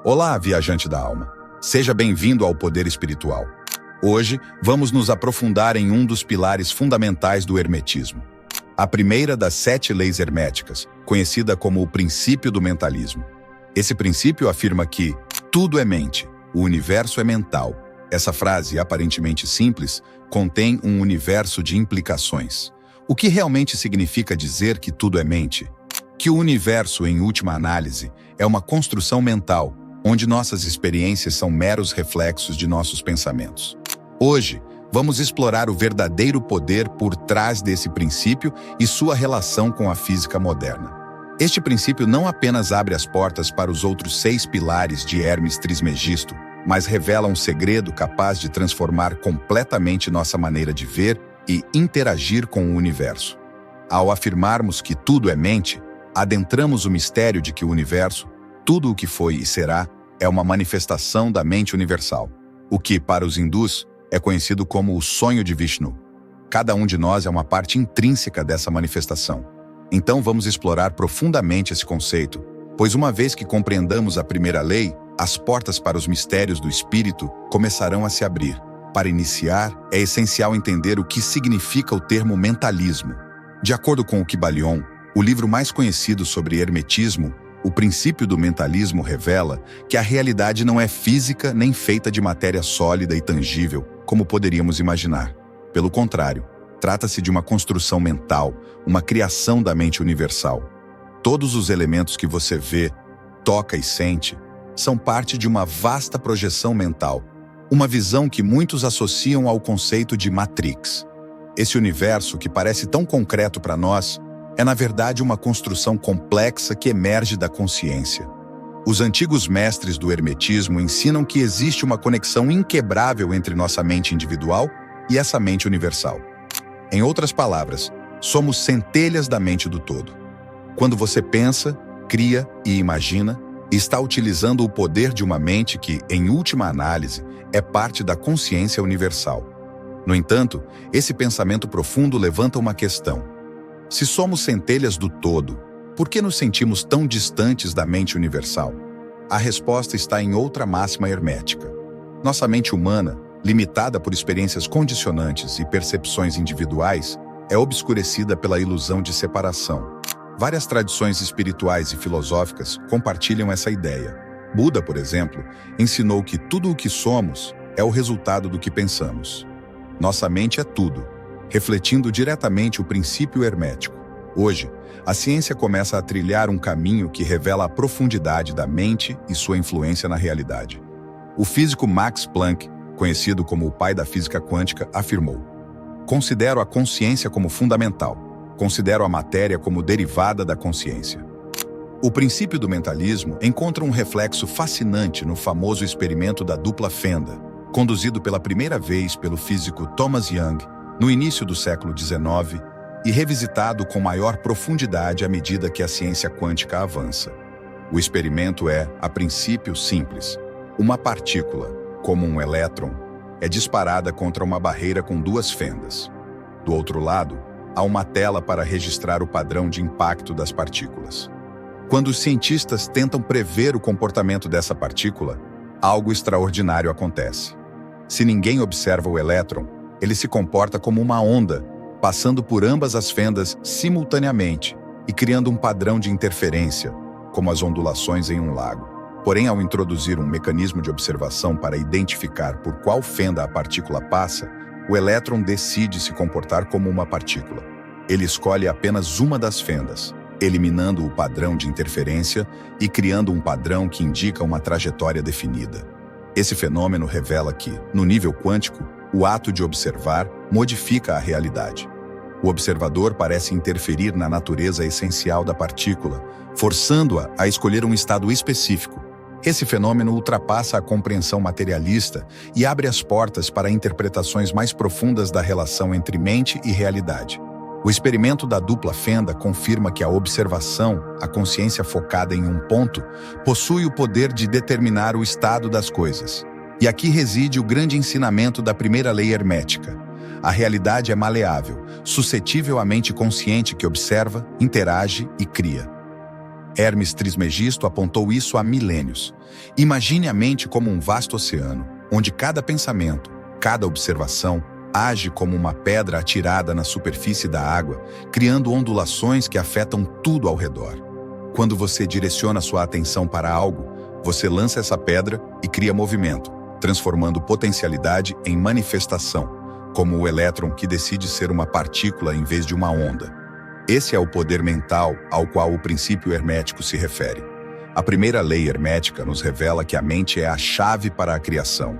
Olá, viajante da alma. Seja bem-vindo ao Poder Espiritual. Hoje, vamos nos aprofundar em um dos pilares fundamentais do hermetismo. A primeira das 7 leis herméticas, conhecida como o princípio do mentalismo. Esse princípio afirma que tudo é mente, o universo é mental. Essa frase, aparentemente simples, contém um universo de implicações. O que realmente significa dizer que tudo é mente? Que o universo, em última análise, é uma construção mental, onde nossas experiências são meros reflexos de nossos pensamentos. Hoje, vamos explorar o verdadeiro poder por trás desse princípio e sua relação com a física moderna. Este princípio não apenas abre as portas para os outros 6 pilares de Hermes Trismegisto, mas revela um segredo capaz de transformar completamente nossa maneira de ver e interagir com o universo. Ao afirmarmos que tudo é mente, adentramos o mistério de que o universo, tudo o que foi e será, é uma manifestação da mente universal, o que, para os hindus, é conhecido como o sonho de Vishnu. Cada um de nós é uma parte intrínseca dessa manifestação. Então vamos explorar profundamente esse conceito, pois uma vez que compreendamos a primeira lei, as portas para os mistérios do espírito começarão a se abrir. Para iniciar, é essencial entender o que significa o termo mentalismo. De acordo com o Kybalion, o livro mais conhecido sobre hermetismo, o princípio do mentalismo revela que a realidade não é física nem feita de matéria sólida e tangível, como poderíamos imaginar. Pelo contrário, trata-se de uma construção mental, uma criação da mente universal. Todos os elementos que você vê, toca e sente são parte de uma vasta projeção mental, uma visão que muitos associam ao conceito de Matrix. Esse universo, que parece tão concreto para nós, é na verdade uma construção complexa que emerge da consciência. Os antigos mestres do hermetismo ensinam que existe uma conexão inquebrável entre nossa mente individual e essa mente universal. Em outras palavras, somos centelhas da mente do todo. Quando você pensa, cria e imagina, está utilizando o poder de uma mente que, em última análise, é parte da consciência universal. No entanto, esse pensamento profundo levanta uma questão. Se somos centelhas do todo, por que nos sentimos tão distantes da mente universal? A resposta está em outra máxima hermética. Nossa mente humana, limitada por experiências condicionantes e percepções individuais, é obscurecida pela ilusão de separação. Várias tradições espirituais e filosóficas compartilham essa ideia. Buda, por exemplo, ensinou que tudo o que somos é o resultado do que pensamos. Nossa mente é tudo, refletindo diretamente o princípio hermético. Hoje, a ciência começa a trilhar um caminho que revela a profundidade da mente e sua influência na realidade. O físico Max Planck, conhecido como o pai da física quântica, afirmou: "Considero a consciência como fundamental. Considero a matéria como derivada da consciência." O princípio do mentalismo encontra um reflexo fascinante no famoso experimento da dupla fenda, conduzido pela primeira vez pelo físico Thomas Young, no início do século XIX, e revisitado com maior profundidade à medida que a ciência quântica avança. O experimento é, a princípio, simples. Uma partícula, como um elétron, é disparada contra uma barreira com 2 fendas. Do outro lado, há uma tela para registrar o padrão de impacto das partículas. Quando os cientistas tentam prever o comportamento dessa partícula, algo extraordinário acontece. Se ninguém observa o elétron, ele se comporta como uma onda, passando por ambas as fendas simultaneamente e criando um padrão de interferência, como as ondulações em um lago. Porém, ao introduzir um mecanismo de observação para identificar por qual fenda a partícula passa, o elétron decide se comportar como uma partícula. Ele escolhe apenas uma das fendas, eliminando o padrão de interferência e criando um padrão que indica uma trajetória definida. Esse fenômeno revela que, no nível quântico, o ato de observar modifica a realidade. O observador parece interferir na natureza essencial da partícula, forçando-a a escolher um estado específico. Esse fenômeno ultrapassa a compreensão materialista e abre as portas para interpretações mais profundas da relação entre mente e realidade. O experimento da dupla fenda confirma que a observação, a consciência focada em um ponto, possui o poder de determinar o estado das coisas. E aqui reside o grande ensinamento da primeira lei hermética. A realidade é maleável, suscetível à mente consciente que observa, interage e cria. Hermes Trismegisto apontou isso há milênios. Imagine a mente como um vasto oceano, onde cada pensamento, cada observação, age como uma pedra atirada na superfície da água, criando ondulações que afetam tudo ao redor. Quando você direciona sua atenção para algo, você lança essa pedra e cria movimento, transformando potencialidade em manifestação, como o elétron que decide ser uma partícula em vez de uma onda. Esse é o poder mental ao qual o princípio hermético se refere. A primeira lei hermética nos revela que a mente é a chave para a criação.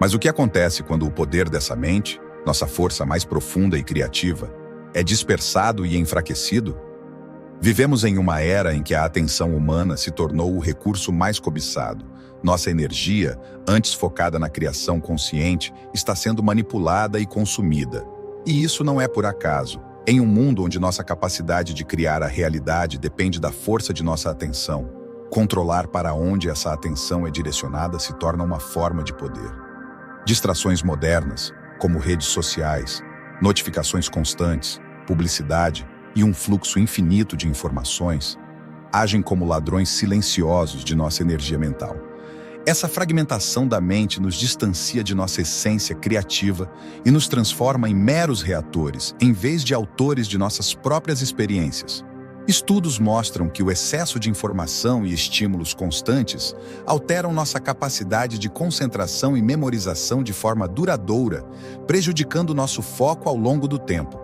Mas o que acontece quando o poder dessa mente, nossa força mais profunda e criativa, é dispersado e enfraquecido? Vivemos em uma era em que a atenção humana se tornou o recurso mais cobiçado. Nossa energia, antes focada na criação consciente, está sendo manipulada e consumida. E isso não é por acaso. Em um mundo onde nossa capacidade de criar a realidade depende da força de nossa atenção, controlar para onde essa atenção é direcionada se torna uma forma de poder. Distrações modernas, como redes sociais, notificações constantes, publicidade e um fluxo infinito de informações, agem como ladrões silenciosos de nossa energia mental. Essa fragmentação da mente nos distancia de nossa essência criativa e nos transforma em meros reatores, em vez de autores de nossas próprias experiências. Estudos mostram que o excesso de informação e estímulos constantes alteram nossa capacidade de concentração e memorização de forma duradoura, prejudicando nosso foco ao longo do tempo.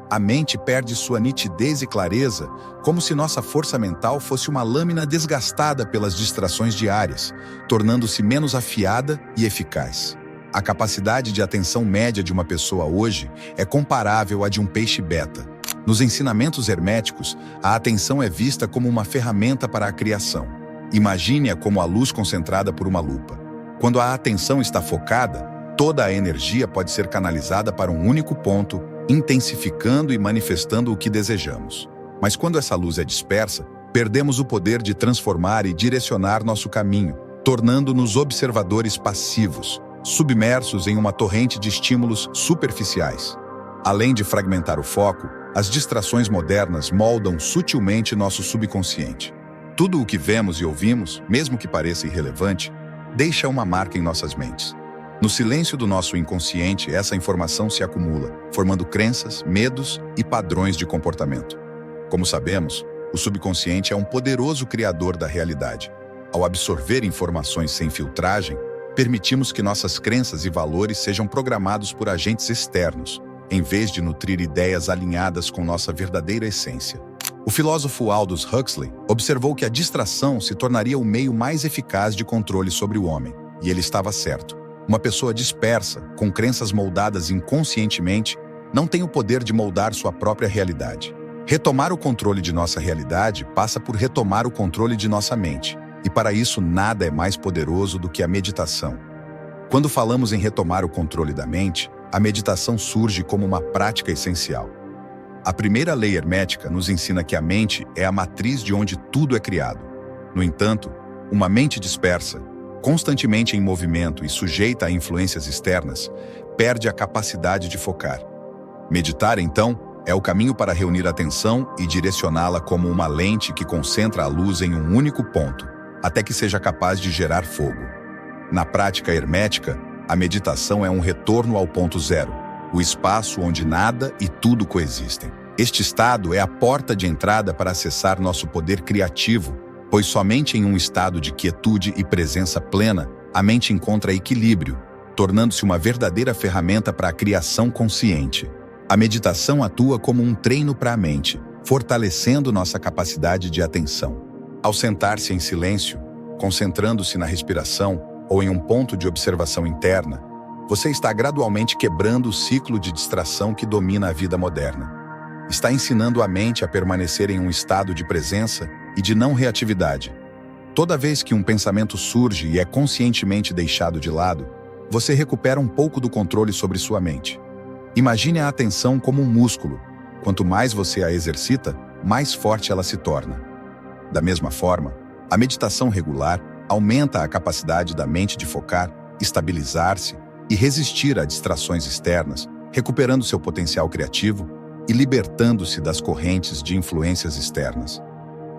A mente perde sua nitidez e clareza, como se nossa força mental fosse uma lâmina desgastada pelas distrações diárias, tornando-se menos afiada e eficaz. A capacidade de atenção média de uma pessoa hoje é comparável à de um peixe beta. Nos ensinamentos herméticos, a atenção é vista como uma ferramenta para a criação. Imagine-a como a luz concentrada por uma lupa. Quando a atenção está focada, toda a energia pode ser canalizada para um único ponto, intensificando e manifestando o que desejamos. Mas quando essa luz é dispersa, perdemos o poder de transformar e direcionar nosso caminho, tornando-nos observadores passivos, submersos em uma torrente de estímulos superficiais. Além de fragmentar o foco, as distrações modernas moldam sutilmente nosso subconsciente. Tudo o que vemos e ouvimos, mesmo que pareça irrelevante, deixa uma marca em nossas mentes. No silêncio do nosso inconsciente, essa informação se acumula, formando crenças, medos e padrões de comportamento. Como sabemos, o subconsciente é um poderoso criador da realidade. Ao absorver informações sem filtragem, permitimos que nossas crenças e valores sejam programados por agentes externos, em vez de nutrir ideias alinhadas com nossa verdadeira essência. O filósofo Aldous Huxley observou que a distração se tornaria o meio mais eficaz de controle sobre o homem, e ele estava certo. Uma pessoa dispersa, com crenças moldadas inconscientemente, não tem o poder de moldar sua própria realidade. Retomar o controle de nossa realidade passa por retomar o controle de nossa mente, e para isso nada é mais poderoso do que a meditação. Quando falamos em retomar o controle da mente, a meditação surge como uma prática essencial. A primeira lei hermética nos ensina que a mente é a matriz de onde tudo é criado. No entanto, uma mente dispersa, constantemente em movimento e sujeita a influências externas, perde a capacidade de focar. Meditar, então, é o caminho para reunir a atenção e direcioná-la como uma lente que concentra a luz em um único ponto, até que seja capaz de gerar fogo. Na prática hermética, a meditação é um retorno ao ponto zero, o espaço onde nada e tudo coexistem. Este estado é a porta de entrada para acessar nosso poder criativo, pois somente em um estado de quietude e presença plena, a mente encontra equilíbrio, tornando-se uma verdadeira ferramenta para a criação consciente. A meditação atua como um treino para a mente, fortalecendo nossa capacidade de atenção. Ao sentar-se em silêncio, concentrando-se na respiração ou em um ponto de observação interna, você está gradualmente quebrando o ciclo de distração que domina a vida moderna. Está ensinando a mente a permanecer em um estado de presença e de não reatividade. Toda vez que um pensamento surge e é conscientemente deixado de lado, você recupera um pouco do controle sobre sua mente. Imagine a atenção como um músculo. Quanto mais você a exercita, mais forte ela se torna. Da mesma forma, a meditação regular aumenta a capacidade da mente de focar, estabilizar-se e resistir a distrações externas, recuperando seu potencial criativo e libertando-se das correntes de influências externas.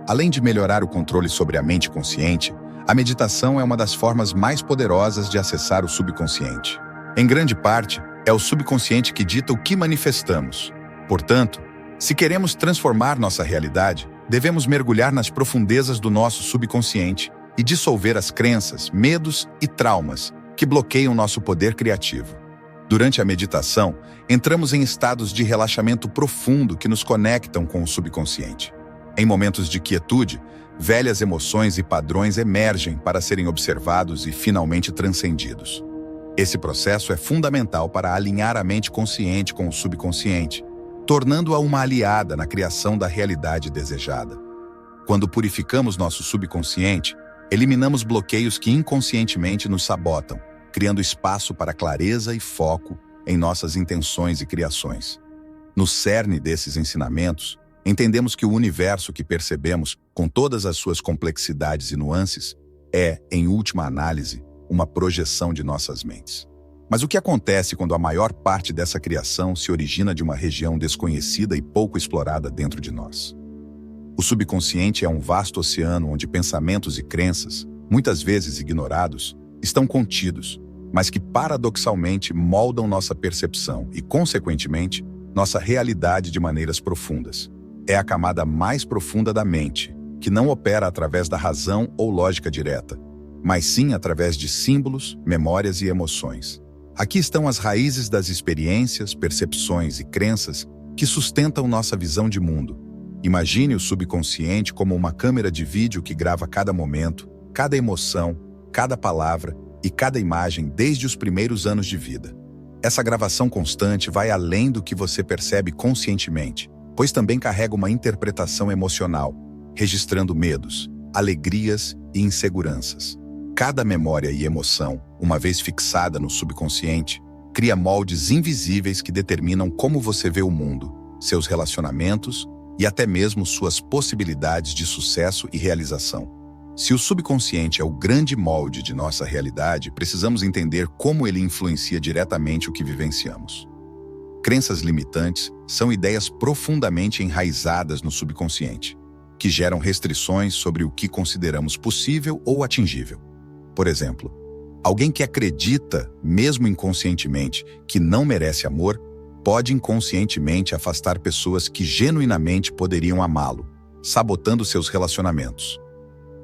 Além de melhorar o controle sobre a mente consciente, a meditação é uma das formas mais poderosas de acessar o subconsciente. Em grande parte, é o subconsciente que dita o que manifestamos. Portanto, se queremos transformar nossa realidade, devemos mergulhar nas profundezas do nosso subconsciente e dissolver as crenças, medos e traumas que bloqueiam nosso poder criativo. Durante a meditação, entramos em estados de relaxamento profundo que nos conectam com o subconsciente. Em momentos de quietude, velhas emoções e padrões emergem para serem observados e finalmente transcendidos. Esse processo é fundamental para alinhar a mente consciente com o subconsciente, tornando-a uma aliada na criação da realidade desejada. Quando purificamos nosso subconsciente, eliminamos bloqueios que inconscientemente nos sabotam, criando espaço para clareza e foco em nossas intenções e criações. No cerne desses ensinamentos, entendemos que o universo que percebemos, com todas as suas complexidades e nuances, é, em última análise, uma projeção de nossas mentes. Mas o que acontece quando a maior parte dessa criação se origina de uma região desconhecida e pouco explorada dentro de nós? O subconsciente é um vasto oceano onde pensamentos e crenças, muitas vezes ignorados, estão contidos, mas que paradoxalmente moldam nossa percepção e, consequentemente, nossa realidade de maneiras profundas. É a camada mais profunda da mente, que não opera através da razão ou lógica direta, mas sim através de símbolos, memórias e emoções. Aqui estão as raízes das experiências, percepções e crenças que sustentam nossa visão de mundo. Imagine o subconsciente como uma câmera de vídeo que grava cada momento, cada emoção, cada palavra e cada imagem desde os primeiros anos de vida. Essa gravação constante vai além do que você percebe conscientemente, pois também carrega uma interpretação emocional, registrando medos, alegrias e inseguranças. Cada memória e emoção, uma vez fixada no subconsciente, cria moldes invisíveis que determinam como você vê o mundo, seus relacionamentos e até mesmo suas possibilidades de sucesso e realização. Se o subconsciente é o grande molde de nossa realidade, precisamos entender como ele influencia diretamente o que vivenciamos. Crenças limitantes são ideias profundamente enraizadas no subconsciente, que geram restrições sobre o que consideramos possível ou atingível. Por exemplo, alguém que acredita, mesmo inconscientemente, que não merece amor, pode inconscientemente afastar pessoas que genuinamente poderiam amá-lo, sabotando seus relacionamentos.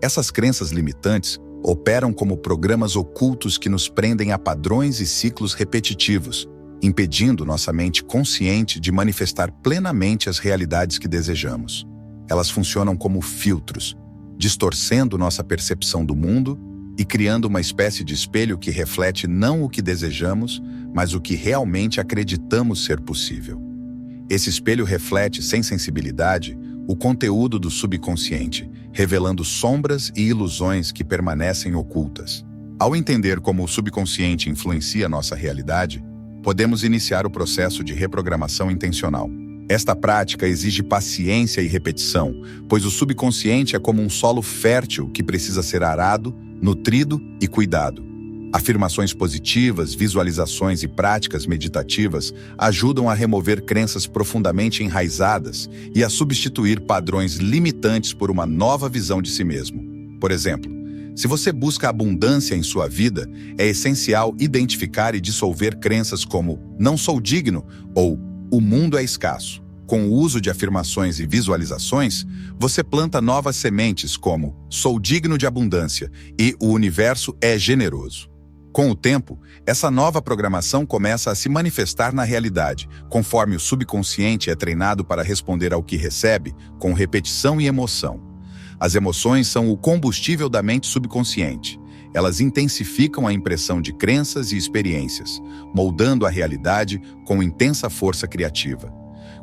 Essas crenças limitantes operam como programas ocultos que nos prendem a padrões e ciclos repetitivos, impedindo nossa mente consciente de manifestar plenamente as realidades que desejamos. Elas funcionam como filtros, distorcendo nossa percepção do mundo e criando uma espécie de espelho que reflete não o que desejamos, mas o que realmente acreditamos ser possível. Esse espelho reflete, sem sensibilidade, o conteúdo do subconsciente, revelando sombras e ilusões que permanecem ocultas. Ao entender como o subconsciente influencia nossa realidade, podemos iniciar o processo de reprogramação intencional. Esta prática exige paciência e repetição, pois o subconsciente é como um solo fértil que precisa ser arado, nutrido e cuidado. Afirmações positivas, visualizações e práticas meditativas ajudam a remover crenças profundamente enraizadas e a substituir padrões limitantes por uma nova visão de si mesmo. Por exemplo, se você busca abundância em sua vida, é essencial identificar e dissolver crenças como "não sou digno" ou "o mundo é escasso". Com o uso de afirmações e visualizações, você planta novas sementes como "sou digno de abundância" e "o universo é generoso". Com o tempo, essa nova programação começa a se manifestar na realidade, conforme o subconsciente é treinado para responder ao que recebe, com repetição e emoção. As emoções são o combustível da mente subconsciente. Elas intensificam a impressão de crenças e experiências, moldando a realidade com intensa força criativa.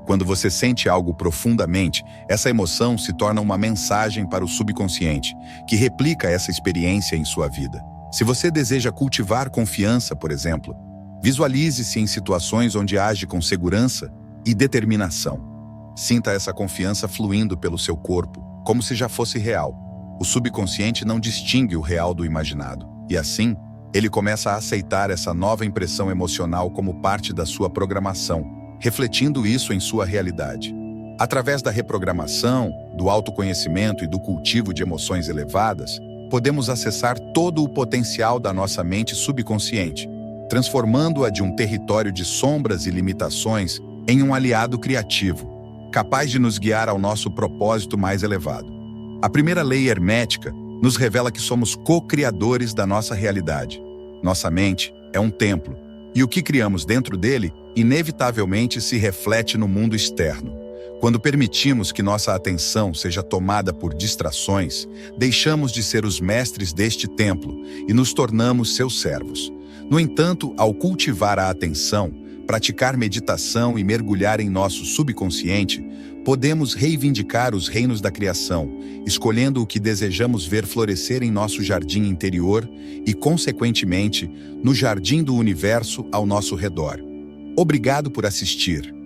Quando você sente algo profundamente, essa emoção se torna uma mensagem para o subconsciente, que replica essa experiência em sua vida. Se você deseja cultivar confiança, por exemplo, visualize-se em situações onde age com segurança e determinação. Sinta essa confiança fluindo pelo seu corpo, como se já fosse real. O subconsciente não distingue o real do imaginado, e assim, ele começa a aceitar essa nova impressão emocional como parte da sua programação, refletindo isso em sua realidade. Através da reprogramação, do autoconhecimento e do cultivo de emoções elevadas, podemos acessar todo o potencial da nossa mente subconsciente, transformando-a de um território de sombras e limitações em um aliado criativo, capaz de nos guiar ao nosso propósito mais elevado. A primeira lei hermética nos revela que somos co-criadores da nossa realidade. Nossa mente é um templo, e o que criamos dentro dele, inevitavelmente se reflete no mundo externo. Quando permitimos que nossa atenção seja tomada por distrações, deixamos de ser os mestres deste templo e nos tornamos seus servos. No entanto, ao cultivar a atenção, praticar meditação e mergulhar em nosso subconsciente, podemos reivindicar os reinos da criação, escolhendo o que desejamos ver florescer em nosso jardim interior e, consequentemente, no jardim do universo ao nosso redor. Obrigado por assistir.